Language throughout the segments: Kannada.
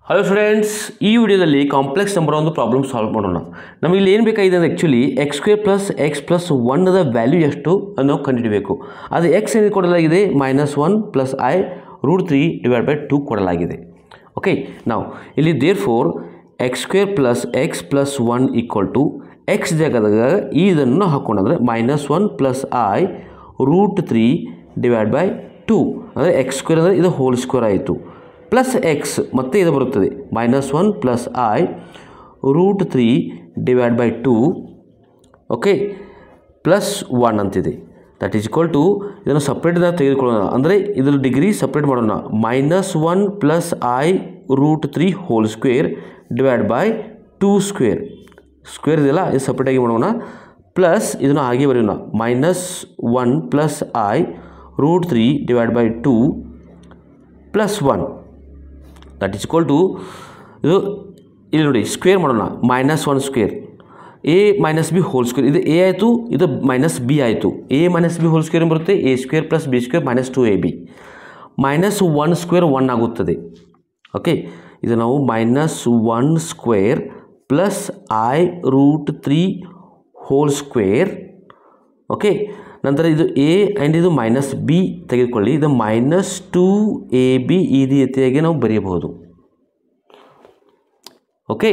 ಹಲೋ ಸ್ಟೂಡೆಂಟ್ಸ್, ಈ ವಿಡಿಯೋದಲ್ಲಿ ಕಾಂಪ್ಲೆಕ್ಸ್ ನಂಬರ್ ಒಂದು ಪ್ರಾಬ್ಲಮ್ ಸಾಲ್ವ್ ಮಾಡೋಣ. ನಮಗೆ ಇಲ್ಲಿ ಏನು ಬೇಕಾಗಿದೆ ಅಂದರೆ actually X square plus X plus ಒನ್ನದ ವ್ಯಾಲ್ಯೂ ಎಷ್ಟು ಅನ್ನೋ ಕಂಡುಹಿಡಬೇಕು. ಅದು ಎಕ್ಸ್ ಏನು ಕೊಡಲಾಗಿದೆ, -1 + i√3/2 ಕೊಡಲಾಗಿದೆ. ಓಕೆ, ನಾವು ಇಲ್ಲಿ therefore X square plus X plus 1 = X ಜಾಗದಾಗ ಇದನ್ನು ಹಾಕೊಂಡ್ರೆ -1 + i√3/2 ಅಂದರೆ ಎಕ್ಸ್ ಸ್ಕ್ವೇರ್ ಅಂದರೆ ಇದು ಹೋಲ್ ಸ್ಕ್ವೇರ್ ಆಯಿತು, ಪ್ಲಸ್ ಎಕ್ಸ್ ಮತ್ತೆ ಇದು ಬರುತ್ತದೆ -1 + i√3/2 ಓಕೆ ಪ್ಲಸ್ 1 ಅಂತಿದೆ. ದಟ್ ಈಸ್ ಈಕ್ವಲ್ ಟು ಇದನ್ನು ಸಪ್ರೇಟ್ದಾಗ ತೆಗೆದುಕೊಳ್ಳೋಣ, ಅಂದರೆ ಇದರ ಡಿಗ್ರಿ ಸಪ್ರೇಟ್ ಮಾಡೋಣ. -1 + i√3 ಹೋಲ್ ಸ್ಕ್ವೇರ್/2 ಸ್ಕ್ವೇರ್ ಸ್ಕ್ವೇರ್ ಇದೆಯಲ್ಲ, ಇದು ಸಪ್ರೇಟಾಗಿ ಮಾಡೋಣ. ಪ್ಲಸ್ ಇದನ್ನು ಹಾಗೆ ಬರೆಯೋಣ, -1 + i√3/2 plus 1 that is equal to ಇದು ಇಲ್ಲಿ ನೋಡಿ ಸ್ಕ್ವೇರ್ ಮಾಡೋಣ. -1 square a - b whole square, ಇದು a ಆಯಿತು, ಇದು -b ಆಯಿತು. a - b ಹೋಲ್ ಸ್ಕ್ವೇರ್ ಏನು ಬರುತ್ತೆ, a² + b² -2ab. -1 ಸ್ಕ್ವೇರ್ 1 ಆಗುತ್ತದೆ. ಓಕೆ, ಇದು ನಾವು -1 square plus i√3 whole square. Okay, ನಂತರ ಇದು a ಆ್ಯಂಡ್ ಇದು -b ತೆಗೆದುಕೊಳ್ಳಿ, ಇದು -2ab ಈ ರೀತಿಯಾಗಿ ನಾವು ಬರೆಯಬಹುದು. ಓಕೆ,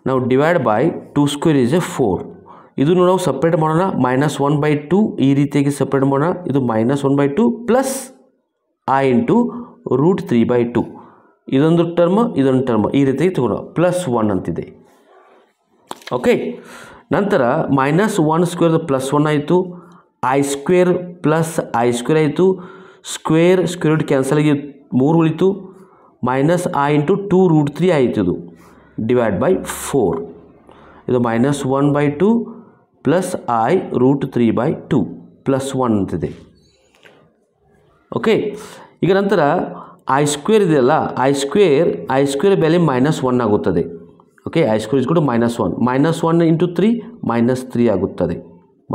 ನಾವು ಡಿವೈಡ್ ಬೈ 2 ಸ್ಕ್ವೇರ್ = 4. ಇದನ್ನು ನಾವು ಸಪ್ರೇಟ್ ಮಾಡೋಣ, -1/2 ಈ ರೀತಿಯಾಗಿ ಸಪ್ರೇಟ್ ಮಾಡೋಣ. ಇದು -1/2 ಪ್ಲಸ್ i × √3/2 ಇದೊಂದು ಟರ್ಮ್ ಇದೊಂದು ಟರ್ಮ್ ಈ ರೀತಿಯಾಗಿ ತಗೊಳ್ಳೋಣ, ಪ್ಲಸ್ 1 ಅಂತಿದೆ. ಓಕೆ, ನಂತರ -1 ಸ್ಕ್ವೇರ್ ಪ್ಲಸ್ 1 ಆಯಿತು, i² ಪ್ಲಸ್ i² ಆಯಿತು, ಸ್ಕ್ವೇರ್ ಸ್ಕ್ವೇರ್ ರೂಟ್ ಕ್ಯಾನ್ಸಲ್ ಆಗಿ 3 ಉಳಿತು, -i × 2√3 ಆಯಿತು. ಇದು ಡಿವೈಡ್ ಬೈ 4, ಇದು -1/2 ಪ್ಲಸ್ i√3/2 ಪ್ಲಸ್ 1 ಅಂತಿದೆ. ಓಕೆ, ಈಗ ನಂತರ i² ಇದೆಯಲ್ಲ, i² ಬೆಲೆ -1 ಆಗುತ್ತದೆ. ಓಕೆ, i² = -1 -1 × 3 -3 ಆಗುತ್ತದೆ,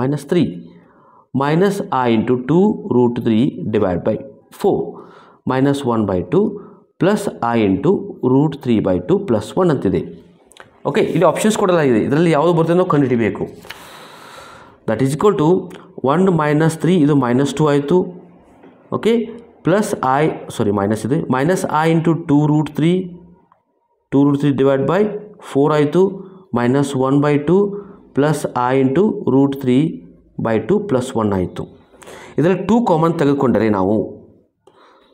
-3 -i × 2√3/4 -1/2 ಪ್ಲಸ್ i × √3/2 ಪ್ಲಸ್ 1 ಅಂತಿದೆ. ಓಕೆ, ಇಲ್ಲಿ ಆಪ್ಷನ್ಸ್ ಕೊಡಲಾಗಿದೆ, ಇದರಲ್ಲಿ ಯಾವುದು ಬರ್ತದೆ ನಾವು ಕಂಡುಹಿಡಿಯಬೇಕು. ದಟ್ ಈಸ್ ಈಕ್ವಲ್ ಟು 1 - 3 ಇದು -2 ಆಯಿತು. ಓಕೆ, ಪ್ಲಸ್ ಮೈನಸ್ ಇದೆ, -i × 2√3/4 ಆಯಿತು, -1/2 ಪ್ಲಸ್ i × √3/2 ಪ್ಲಸ್ 1 ಆಯಿತು. ಇದರಲ್ಲಿ 2 ಕಾಮನ್ ತೆಗೆದುಕೊಂಡರೆ ನಾವು,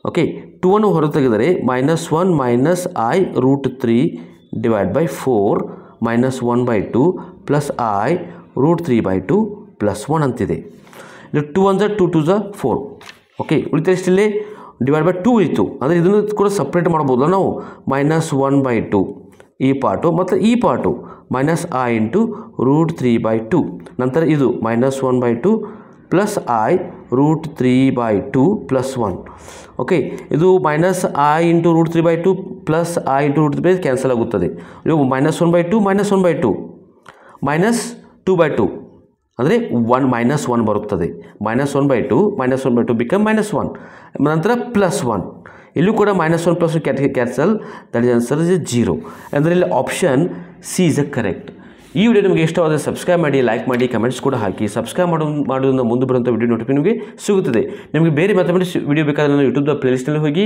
ಓಕೆ 2 ಅನ್ನು ಹೊರ ತೆಗೆದರೆ -1 - i√3/4 -1/2 ಪ್ಲಸ್ i√3/2 ಪ್ಲಸ್ 1 ಅಂತಿದೆ. ಇದು 2 1 2 2 4. ಓಕೆ, ಉಳಿತ ಎಷ್ಟಿಲ್ಲಿ ಡಿವೈಡ್ ಬೈ 2 ಇತ್ತು, ಅಂದರೆ ಇದನ್ನು ಕೂಡ ಸಪ್ರೇಟ್ ಮಾಡ್ಬೋದಲ್ಲ ನಾವು. -1/2 ಈ ಪಾರ್ಟು ಮತ್ತು ಈ ಪಾರ್ಟು -i × √3/2, ನಂತರ ಇದು -1/2 ಪ್ಲಸ್ i√3/2 ಪ್ಲಸ್ 1. ಓಕೆ, ಇದು -i × √3/2 ಪ್ಲಸ್ i × √3/2 ಕ್ಯಾನ್ಸಲ್ ಆಗುತ್ತದೆ. ಇದು -1/2 -1/2 -2/2 ಅಂದರೆ -1 ಬರುತ್ತದೆ. -1/2 -1/2 ಬಿಕಮ್ -1, ನಂತರ ಪ್ಲಸ್ 1. ಇಲ್ಲೂ ಕೂಡ -1 plus cancel, that is answer is 0. ಅಂದರೆ ಇಲ್ಲಿ option C is a correct. ಈ ವಿಡಿಯೋ ನಿಮಗೆ ಇಷ್ಟವಾದರೆ ಸಬ್ಸ್ಕ್ರೈಬ್ ಮಾಡಿ, ಲೈಕ್ ಮಾಡಿ, ಕಮೆಂಟ್ಸ್ ಕೂಡ ಹಾಕಿ. ಸಬ್ಸ್ಕ್ರೈಬ್ ಮಾಡೋದ್ರಿಂದ ಮುಂದೆ ಬರುವಂಥ ವಿಡಿಯೋ ನೋಟಿಫಿಕೇಶನ್ ನಿಮಗೆ ಸಿಗುತ್ತದೆ. ನಿಮಗೆ ಬೇರೆ ಮ್ಯಾಥಮೆಟಿಕ್ಸ್ ವಿಡಿಯೋ ಬೇಕಾದರೆ ನಾನು ಯೂಟ್ಯೂಬ್ದ ಪ್ಲೇಲಿಸ್ಟ್ನಲ್ಲಿ ಹೋಗಿ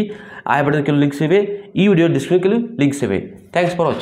ಆಯ್ ಬಟನ್ ಕೆಲವು ಲಿಂಕ್ಸ್ ಇವೆ, ಈ ವಿಡಿಯೋ ಡಿಸ್ಕ್ರಿಪ್ಷನ್ ಕೆಲವು ಲಿಂಕ್ಸ್ ಇವೆ. Thanks for watching.